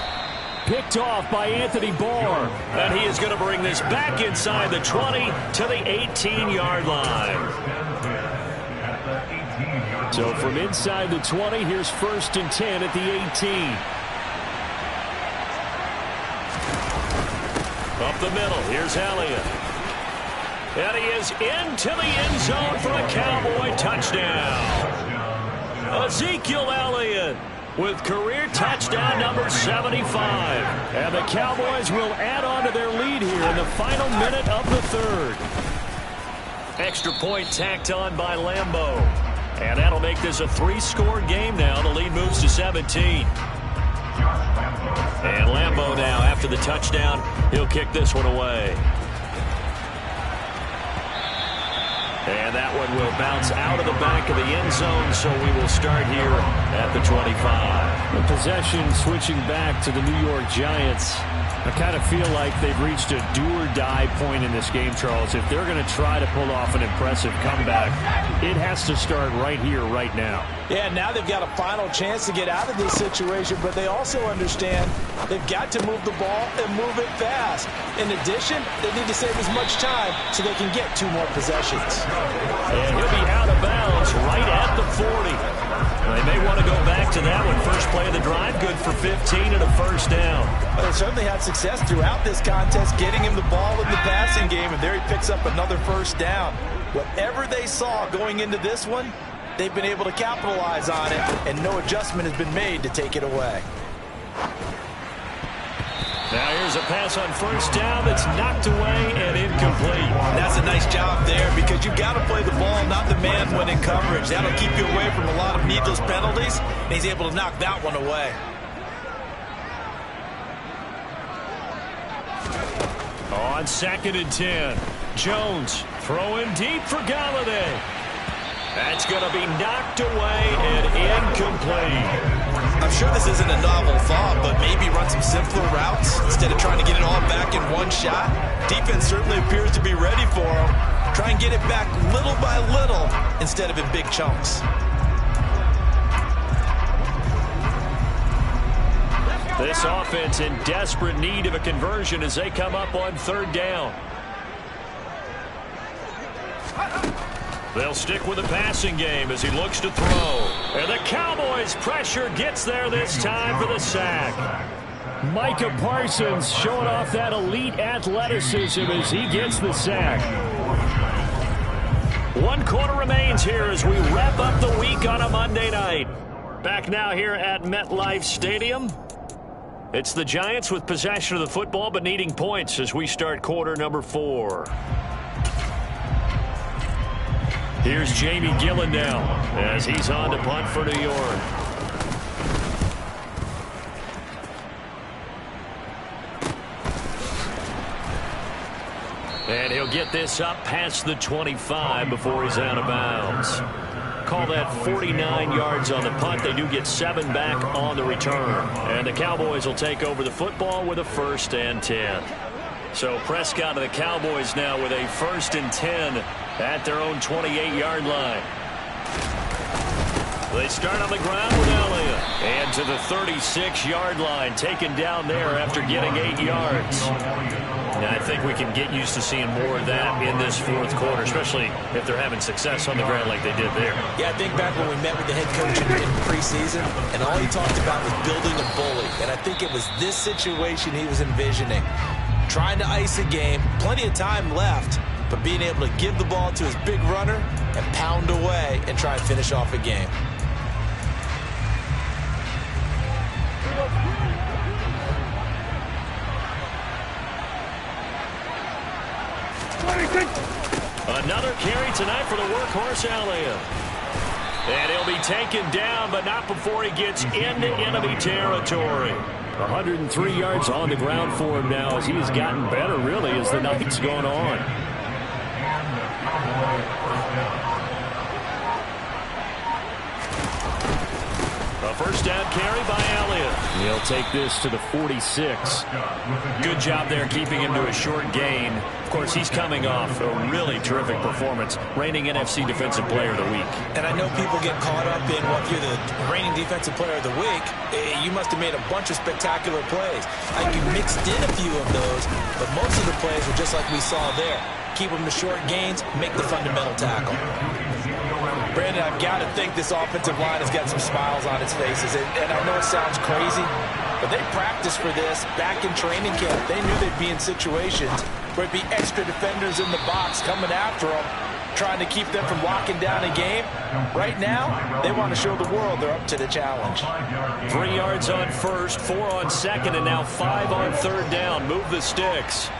Picked off by Anthony Barr. And he is going to bring this back inside the 20 to the 18-yard line. So from inside the 20, here's 1st and 10 at the 18. Up the middle, here's Elliott. And he is into the end zone for a Cowboy touchdown. Ezekiel Elliott with career touchdown number 75. And the Cowboys will add on to their lead here in the final minute of the 3rd. Extra point tacked on by Lambeau. And that'll make this a 3-score game now. The lead moves to 17. And Lambeau now, after the touchdown, he'll kick this one away. And And that one will bounce out of the back of the end zone, so we will start here at the 25. The possession switching back to the New York Giants. I kind of feel like they've reached a do-or-die point in this game, Charles. If they're going to try to pull off an impressive comeback, it has to start right here, right now. Yeah, now they've got a final chance to get out of this situation, but they also understand they've got to move the ball and move it fast. In addition, they need to save as much time so they can get 2 more possessions. And he'll be out of bounds right at the 40. They may want to go back to that one. First play of the drive, good for 15 and a first down. Well, they certainly had success throughout this contest, getting him the ball in the passing game, and there he picks up another first down. Whatever they saw going into this one, they've been able to capitalize on it, and no adjustment has been made to take it away. Now here's a pass on first down that's knocked away and incomplete. That's a nice job there because you've got to play the ball, not the man when in coverage. That'll keep you away from a lot of needless penalties, and he's able to knock that one away. On 2nd and 10, Jones throwing deep for Galladay. That's going to be knocked away and incomplete. I'm sure this isn't a novel thought, but maybe run some simpler routes instead of trying to get it all back in one shot. Defense certainly appears to be ready for him. Try and get it back little by little instead of in big chunks. This offense in desperate need of a conversion as they come up on 3rd down. They'll stick with the passing game as he looks to throw. And the Cowboys' pressure gets there this time for the sack. Micah Parsons showing off that elite athleticism as he gets the sack. 1 quarter remains here as we wrap up the week on a Monday night. Back now here at MetLife Stadium. It's the Giants with possession of the football but needing points as we start quarter number 4. Here's Jamie Gillen now as he's on to punt for New York. And he'll get this up past the 25 before he's out of bounds. Call that 49 yards on the punt. They do get 7 back on the return. And the Cowboys will take over the football with a 1st and 10. So Prescott and the Cowboys now with a 1st and 10 at their own 28-yard line. They start on the ground with Elliott. And to the 36-yard line, taken down there after getting 8 yards. And I think we can get used to seeing more of that in this 4th quarter, especially if they're having success on the ground like they did there. Yeah, I think back when we met with the head coach in preseason, and all he talked about was building a bully. And I think it was this situation he was envisioning. Trying to ice a game, plenty of time left, but being able to give the ball to his big runner and pound away and try and finish off a game. Another carry tonight for the workhorse Elliott. And he'll be taken down, but not before he gets into enemy territory. 103 yards on the ground for him now as he has gotten better, really, as the night's gone on. A 1st down carry by Elliott. He'll take this to the 46. Good job there keeping him to a short gain. Of course, he's coming off a really terrific performance, reigning NFC Defensive Player of the Week. And I know people get caught up in, well, if you're the reigning Defensive Player of the Week, you must have made a bunch of spectacular plays. You mixed in a few of those, but most of the plays were just like we saw there. Keep them to short gains, make the fundamental tackle. Brandon, I've got to think this offensive line has got some smiles on its faces. And I know it sounds crazy, but they practiced for this back in training camp. They knew they'd be in situations where it'd be extra defenders in the box coming after them, trying to keep them from locking down a game. Right now, they want to show the world they're up to the challenge. 3 yards on 1st, 4 on 2nd, and now 5 on 3rd down. Move the sticks.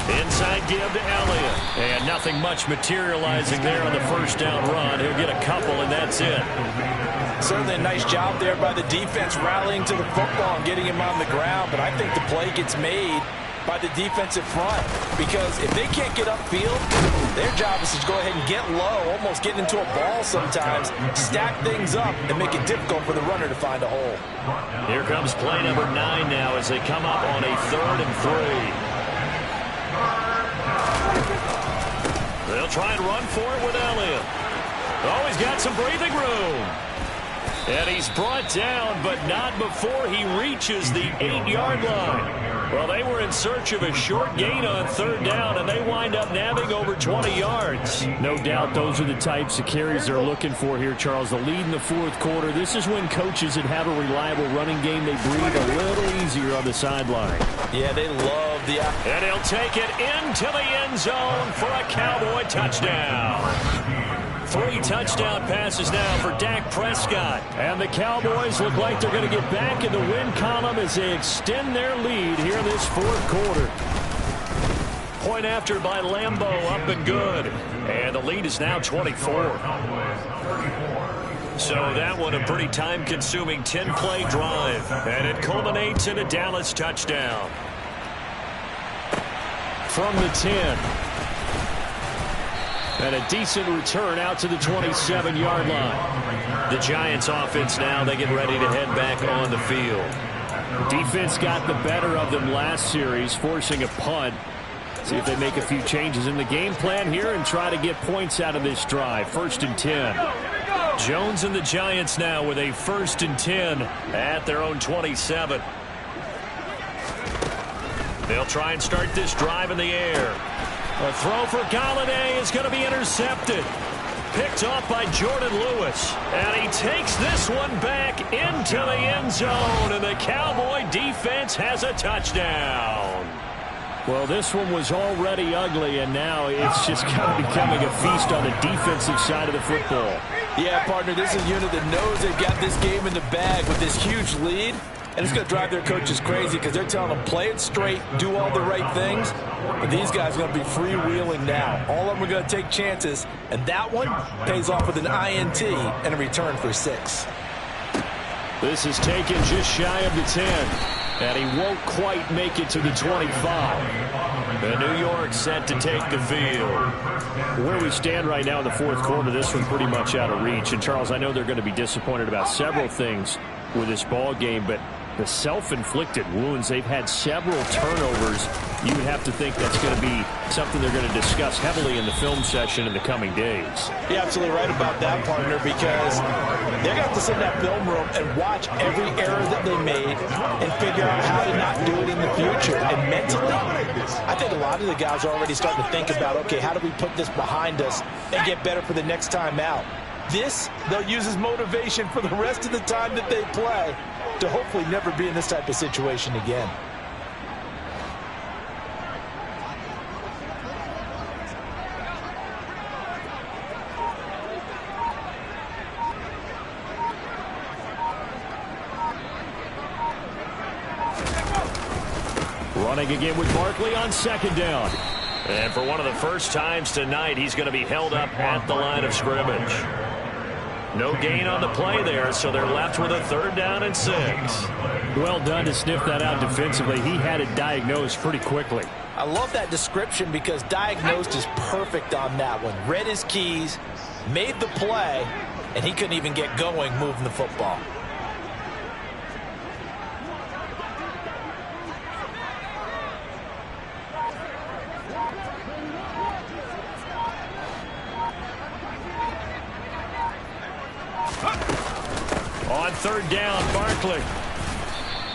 Inside give to Elliott. And nothing much materializing there on the 1st down run. He'll get a couple, and that's it. Certainly a nice job there by the defense rallying to the football and getting him on the ground. But I think the play gets made by the defensive front, because if they can't get upfield, their job is to go ahead and get low, almost get into a ball sometimes, stack things up, and make it difficult for the runner to find a hole. Here comes play number 9 now as they come up on a 3rd and 3. They'll try and run for it with Elliott. Oh, he's got some breathing room. And he's brought down, but not before he reaches the 8-yard line. Well, they were in search of a short gain on 3rd down, and they wind up nabbing over 20 yards. No doubt those are the types of carries they're looking for here, Charles. The lead in the 4th quarter. This is when coaches that have a reliable running game, they breathe a little easier on the sideline. Yeah, they love the... And he'll take it into the end zone for a Cowboy touchdown. 3 touchdown passes now for Dak Prescott. And the Cowboys look like they're going to get back in the win column as they extend their lead here in this 4th quarter. Point after by Lambeau, up and good. And the lead is now 24. So that one a pretty time-consuming 10-play drive. And it culminates in a Dallas touchdown. From the 10. And a decent return out to the 27-yard line. The Giants offense now, they get ready to head back on the field. Defense got the better of them last series, forcing a punt. See if they make a few changes in the game plan here and try to get points out of this drive. 1st and 10. Jones and the Giants now with a 1st and 10 at their own 27. They'll try and start this drive in the air. A throw for Galladay is going to be intercepted. Picked off by Jordan Lewis. And he takes this one back into the end zone. And the Cowboy defense has a touchdown. Well, this one was already ugly, and now it's just kind of becoming a feast on the defensive side of the football. Yeah, partner, this is a unit that knows they've got this game in the bag with this huge lead. And it's going to drive their coaches crazy because they're telling them, play it straight, do all the right things. But these guys are going to be freewheeling now. All of them are going to take chances. And that one pays off with an INT and a return for 6. This is taken just shy of the 10. And he won't quite make it to the 25. And New York set to take the field. Where we stand right now in the 4th quarter, this one pretty much out of reach. And, Charles, I know they're going to be disappointed about several things with this ball game, but the self-inflicted wounds, they've had several turnovers. You would have to think that's going to be something they're going to discuss heavily in the film session in the coming days. You're absolutely right about that, partner, because they're going to have to sit in that film room and watch every error that they made and figure out how to not do it in the future. And mentally, I think a lot of the guys are already starting to think about, okay, how do we put this behind us and get better for the next time out? This, they'll use as motivation for the rest of the time that they play to hopefully never be in this type of situation again. Running again with Barkley on 2nd down. And for one of the first times tonight, he's going to be held up at the line of scrimmage. No gain on the play there, so they're left with a 3rd down and 6. Well done to sniff that out defensively. He had it diagnosed pretty quickly. I love that description because diagnosed is perfect on that one. Read his keys, made the play, and he couldn't even get going moving the football. On 3rd down, Barkley.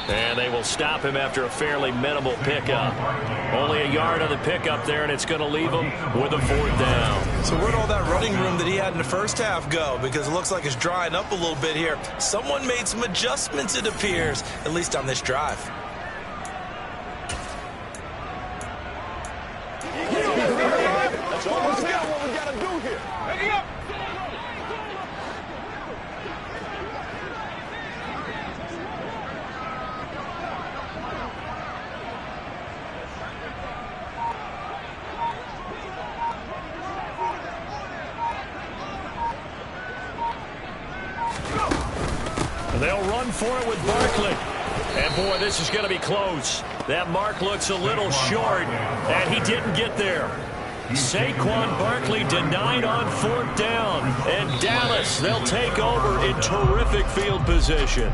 And they will stop him after a fairly minimal pickup. Only a yard on the pickup there, and it's going to leave him with a 4th down. So where'd all that running room that he had in the first half go? Because it looks like it's drying up a little bit here. Someone made some adjustments, it appears, at least on this drive. That's almost what we got to do here. Ready up. They'll run for it with Barkley. And, boy, this is going to be close. That mark looks a little short, and he didn't get there. Saquon Barkley denied on 4th down. And Dallas, they'll take over in terrific field position.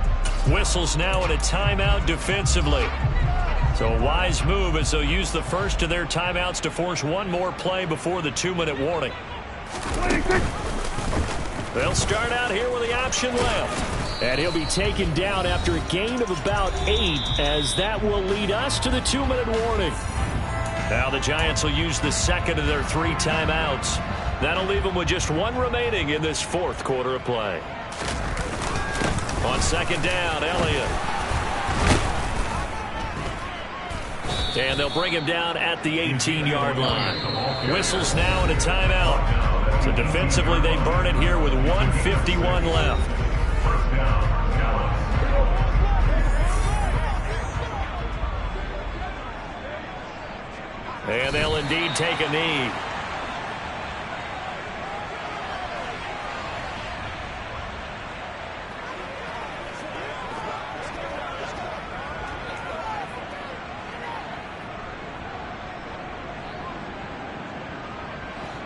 Whistles now in a timeout defensively. So a wise move as they'll use the first of their timeouts to force one more play before the 2-minute warning. They'll start out here with the option left. And he'll be taken down after a gain of about 8, as that will lead us to the 2-minute warning. Now the Giants will use the second of their 3 timeouts. That'll leave them with just 1 remaining in this 4th quarter of play. On 2nd down, Elliott. And they'll bring him down at the 18-yard line. Whistles now in a timeout. So defensively they burn it here with 1:51 left. And they'll indeed take a knee.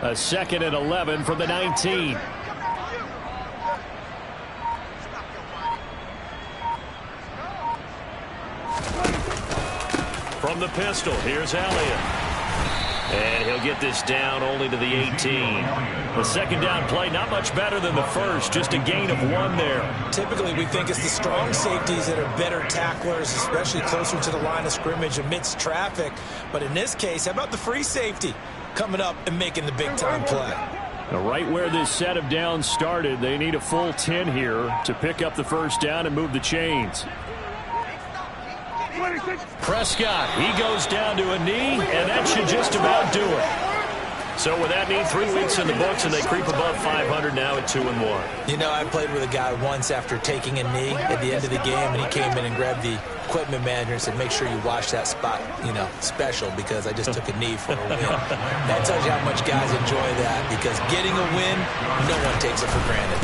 A 2nd and 11 from the 19. From the pistol, here's Elliott. And he'll get this down only to the 18. The 2nd down play, not much better than the first, just a gain of 1 there. Typically, we think it's the strong safeties that are better tacklers, especially closer to the line of scrimmage amidst traffic. But in this case, how about the free safety coming up and making the big-time play? Now, right where this set of downs started, they need a full 10 here to pick up the first down and move the chains. Prescott, he goes down to a knee, and that should just about do it. So with that knee, 3 weeks in the books, and they creep above 500 now at 2-1. You know, I played with a guy once after taking a knee at the end of the game, and he came in and grabbed the equipment manager and said, make sure you watch that spot, you know, special, because I just took a knee for a win. That tells you how much guys enjoy that, because getting a win, no one takes it for granted.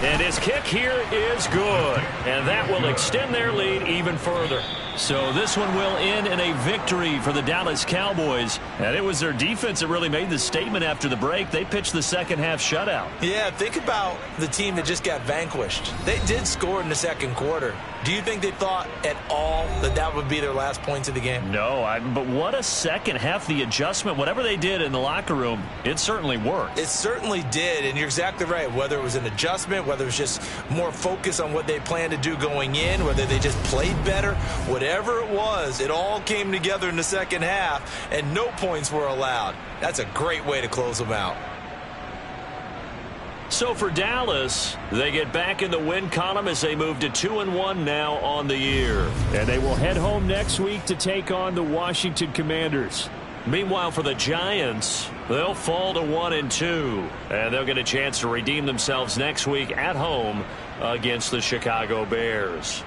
And his kick here is good. And that will extend their lead even further. So this one will end in a victory for the Dallas Cowboys. And it was their defense that really made the statement after the break. They pitched the second-half shutout. Yeah, think about the team that just got vanquished. They did score in the 2nd quarter. Do you think they thought at all that that would be their last points of the game? No, but what a second half. The adjustment, whatever they did in the locker room, it certainly worked. It certainly did, and you're exactly right. Whether it was an adjustment, whether it was just more focus on what they planned to do going in, whether they just played better, whatever it was, it all came together in the second half, and no points were allowed. That's a great way to close them out. So for Dallas, they get back in the win column as they move to 2-1 now on the year. And they will head home next week to take on the Washington Commanders. Meanwhile, for the Giants, they'll fall to 1-2. And they'll get a chance to redeem themselves next week at home against the Chicago Bears.